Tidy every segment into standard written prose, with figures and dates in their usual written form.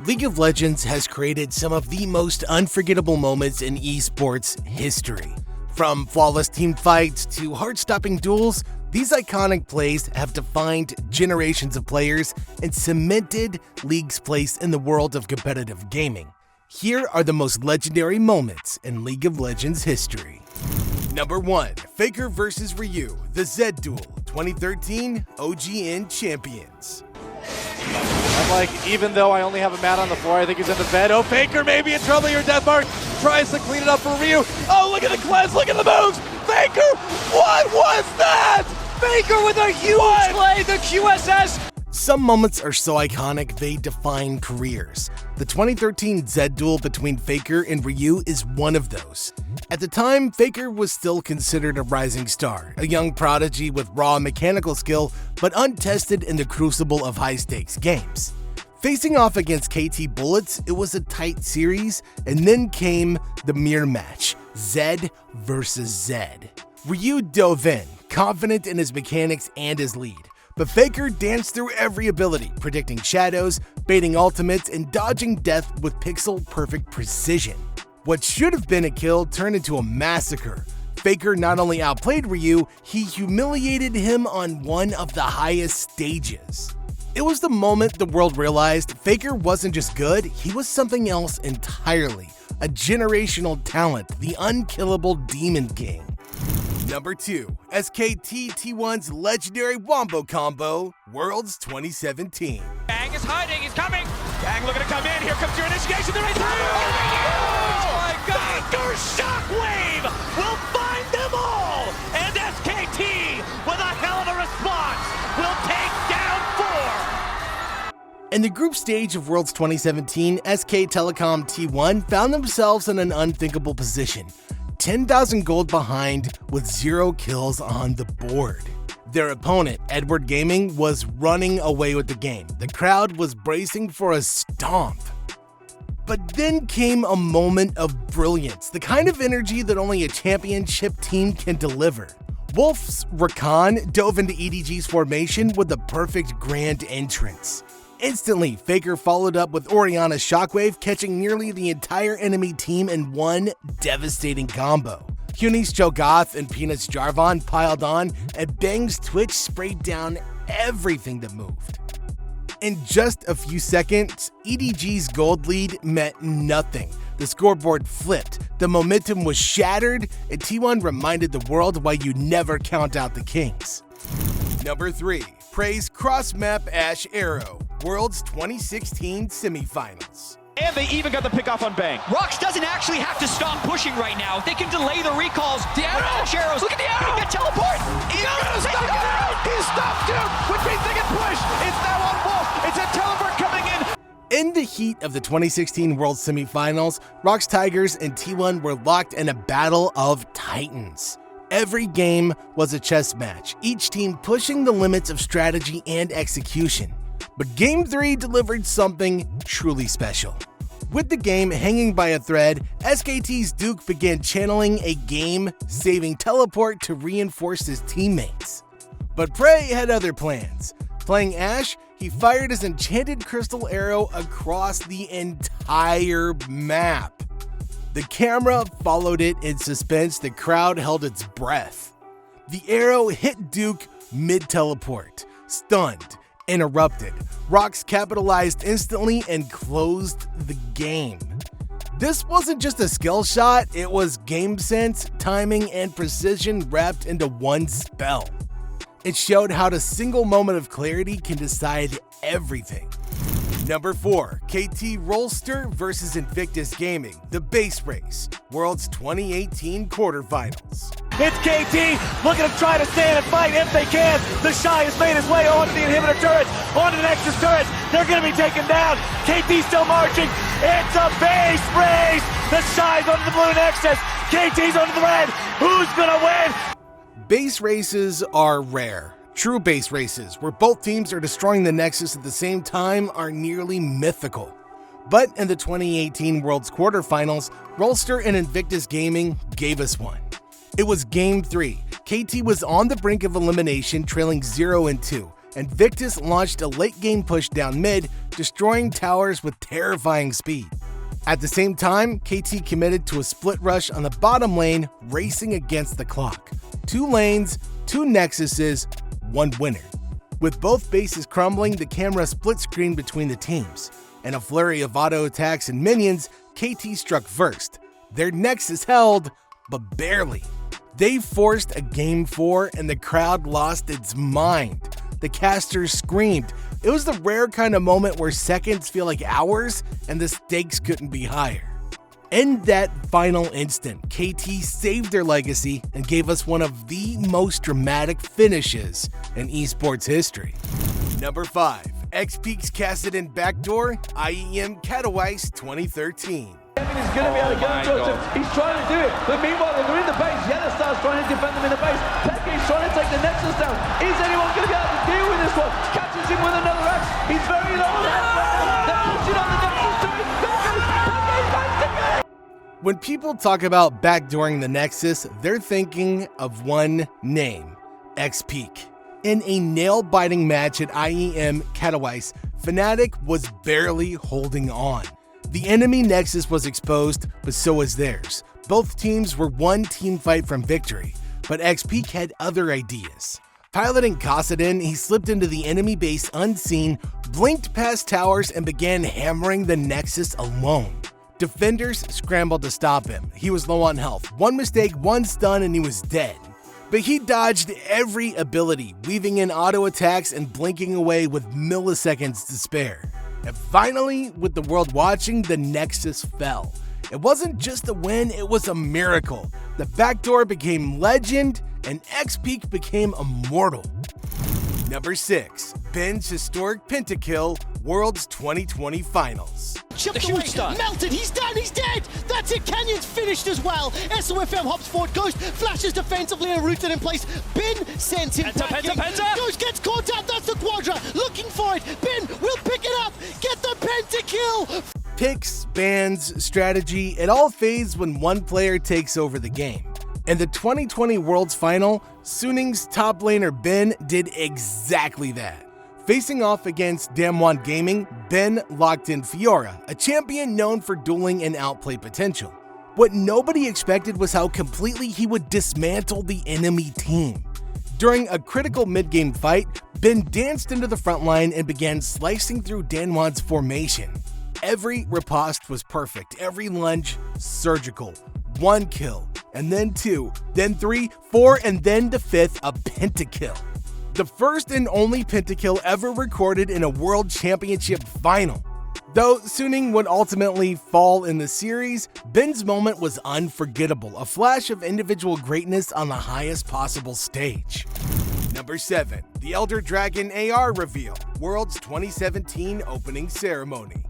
League of Legends has created some of the most unforgettable moments in esports history. From flawless team fights to heart-stopping duels, these iconic plays have defined generations of players and cemented League's place in the world of competitive gaming. Here are the most legendary moments in League of Legends history. Number 1. Faker vs Ryu, the Z Duel, 2013 OGN Champions. I'm like, even though I only have a mat on the floor, I think he's in the bed. Oh, Faker may be in trouble here. Deathmark tries to clean it up for Ryu. Oh, look at the cleanse, look at the moves. Faker, what was that? Faker with a huge play, the QSS. Some moments are so iconic they define careers. The 2013 Z Duel between Faker and Ryu is one of those. At the time, Faker was still considered a rising star, a young prodigy with raw mechanical skill, but untested in the crucible of high-stakes games. Facing off against KT Bullets, it was a tight series, and then came the mirror match, Z vs Z. Ryu dove in, confident in his mechanics and his lead. But Faker danced through every ability, predicting shadows, baiting ultimates, and dodging death with pixel-perfect precision. What should have been a kill turned into a massacre. Faker not only outplayed Ryu, he humiliated him on one of the highest stages. It was the moment the world realized Faker wasn't just good, he was something else entirely. A generational talent, the unkillable Demon King. Number 2. SKT T1's legendary Wombo Combo, Worlds 2017. Bang is hiding, he's coming. Bang looking to come in, here comes your initiation, there is Oh my God! Faker Shockwave will find them all! And SKT, with a hell of a response, will take down 4! In the group stage of Worlds 2017, SK Telecom T1 found themselves in an unthinkable position. 10,000 gold behind with 0 kills on the board. Their opponent, Edward Gaming, was running away with the game. The crowd was bracing for a stomp. But then came a moment of brilliance, the kind of energy that only a championship team can deliver. Wolf's Rakan dove into EDG's formation with the perfect grand entrance. Instantly, Faker followed up with Orianna's Shockwave, catching nearly the entire enemy team in one devastating combo. Hunie's Cho'Gath and Peanut's Jarvan piled on, and Bang's Twitch sprayed down everything that moved. In just a few seconds, EDG's gold lead meant nothing. The scoreboard flipped, the momentum was shattered, and T1 reminded the world why you never count out the kings. Number 3. Praise Cross-Map Ash Arrow, Worlds 2016 Semifinals. And they even got the pick off on Bang. Rox doesn't actually have to stop pushing right now. They can delay the recalls. The arrows. Look at the arrow. He can teleport. He's gonna stop it out. He stopped Duke, which means they can push. It's now on Wolf. It's a teleport coming in. In the heat of the 2016 World Semifinals, Rox Tigers and T1 were locked in a battle of titans. Every game was a chess match, each team pushing the limits of strategy and execution. But Game 3 delivered something truly special. With the game hanging by a thread, SKT's Duke began channeling a game-saving teleport to reinforce his teammates. But Prey had other plans. Playing Ashe, he fired his enchanted crystal arrow across the entire map. The camera followed it in suspense, the crowd held its breath. The arrow hit Duke mid-teleport, stunned, interrupted. Rox capitalized instantly and closed the game. This wasn't just a skill shot, it was game sense, timing, and precision wrapped into one spell. It showed how a single moment of clarity can decide everything. Number 4. KT Rolster vs Invictus Gaming, the base race, Worlds 2018 quarterfinals. It's KT looking to try to stand and fight if they can. The Shy has made his way onto the inhibitor turret, onto the Nexus turret. They're going to be taken down. KT still marching. It's a base race. The Shy's onto the blue Nexus. KT's onto the red. Who's going to win? Base races are rare. True base races, where both teams are destroying the Nexus at the same time, are nearly mythical. But in the 2018 Worlds quarterfinals, Rolster and Invictus Gaming gave us one. It was Game 3. KT was on the brink of elimination, trailing 0-2. and Victus launched a late-game push down mid, destroying towers with terrifying speed. At the same time, KT committed to a split rush on the bottom lane, racing against the clock. 2 lanes, 2 nexuses, 1 winner. With both bases crumbling, the camera split screen between the teams. In a flurry of auto attacks and minions, KT struck first. Their nexus held, but barely. They forced a Game 4 and the crowd lost its mind. The casters screamed. It was the rare kind of moment where seconds feel like hours and the stakes couldn't be higher. In that final instant, KT saved their legacy and gave us one of the most dramatic finishes in esports history. Number 5. X-Peak's Kassadin backdoor, IEM Katowice 2013. He's going to be able to get him, Joseph. He's trying to do it, but meanwhile, they're in the base. Yellowstar's trying to defend them in the base. Pepe's trying to take the Nexus down. Is anyone going to be able to deal with this one? Catches him with another axe. He's very low on that. They're pushing on the Nexus to it. Pepe's back to get it. When people talk about backdooring the Nexus, they're thinking of one name, X-Peak. In a nail-biting match at IEM Katowice, Fnatic was barely holding on. The enemy Nexus was exposed, but so was theirs. Both teams were one team fight from victory, but X-Peak had other ideas. Piloting Kassadin, he slipped into the enemy base unseen, blinked past towers, and began hammering the Nexus alone. Defenders scrambled to stop him. He was low on health. One mistake, one stun, and he was dead. But he dodged every ability, weaving in auto attacks and blinking away with milliseconds to spare. And finally, with the world watching, the Nexus fell. It wasn't just a win, it was a miracle. The backdoor became legend, and X-Peak became immortal. Number 6. Ben's historic pentakill, Worlds 2020 Finals. Chipped away, melted, he's done, he's dead! That's it, Canyon's finished as well. SOFM hops forward, Ghost flashes defensively and rooted in place. Ben sends him packing. Ghost gets caught out, that's the Quadra, looking for it. Ben will pick it up, get the pentakill! Picks, bans, strategy, it all fades when one player takes over the game. In the 2020 Worlds Final, Suning's top laner Ben did exactly that. Facing off against Damwon Gaming, Ben locked in Fiora, a champion known for dueling and outplay potential. What nobody expected was how completely he would dismantle the enemy team. During a critical mid-game fight, Ben danced into the front line and began slicing through Damwon's formation. Every riposte was perfect, every lunge surgical. 1 kill, and then 2, then 3, 4, and then the 5th, a pentakill. The first and only pentakill ever recorded in a World Championship final. Though Suning would ultimately fall in the series, Ben's moment was unforgettable, a flash of individual greatness on the highest possible stage. Number 7. The Elder Dragon AR reveal, Worlds 2017 opening ceremony.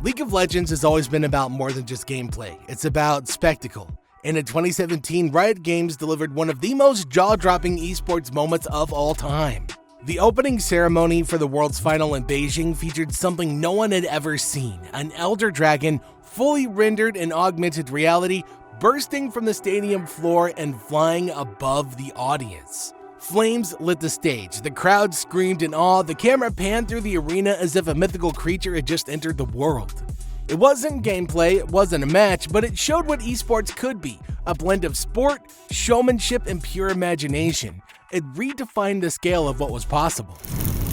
League of Legends has always been about more than just gameplay. It's about spectacle. And in 2017, Riot Games delivered one of the most jaw-dropping esports moments of all time. The opening ceremony for the World's Final in Beijing featured something no one had ever seen, an Elder Dragon, fully rendered in augmented reality, bursting from the stadium floor and flying above the audience. Flames lit the stage, the crowd screamed in awe, the camera panned through the arena as if a mythical creature had just entered the world. It wasn't gameplay, it wasn't a match, but it showed what esports could be, a blend of sport, showmanship, and pure imagination. It redefined the scale of what was possible.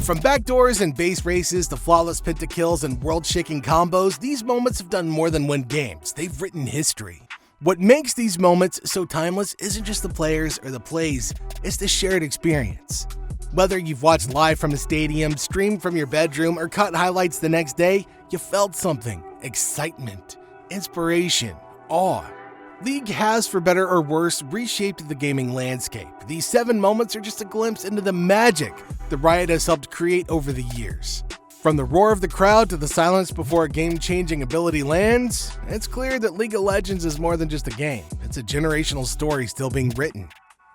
From backdoors and base races to flawless pentakills and world-shaking combos, these moments have done more than win games, they've written history. What makes these moments so timeless isn't just the players or the plays, it's the shared experience. Whether you've watched live from the stadium, streamed from your bedroom, or caught highlights the next day, you felt something. Excitement, inspiration, awe. League has, for better or worse, reshaped the gaming landscape. These 7 moments are just a glimpse into the magic that Riot has helped create over the years. From the roar of the crowd to the silence before a game-changing ability lands, it's clear that League of Legends is more than just a game. It's a generational story still being written.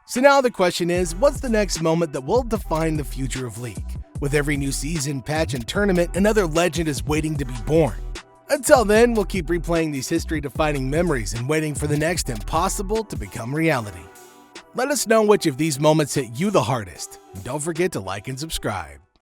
So now the question is, what's the next moment that will define the future of League? With every new season, patch, and tournament, another legend is waiting to be born. Until then, we'll keep replaying these history-defining memories and waiting for the next impossible to become reality. Let us know which of these moments hit you the hardest, and don't forget to like and subscribe.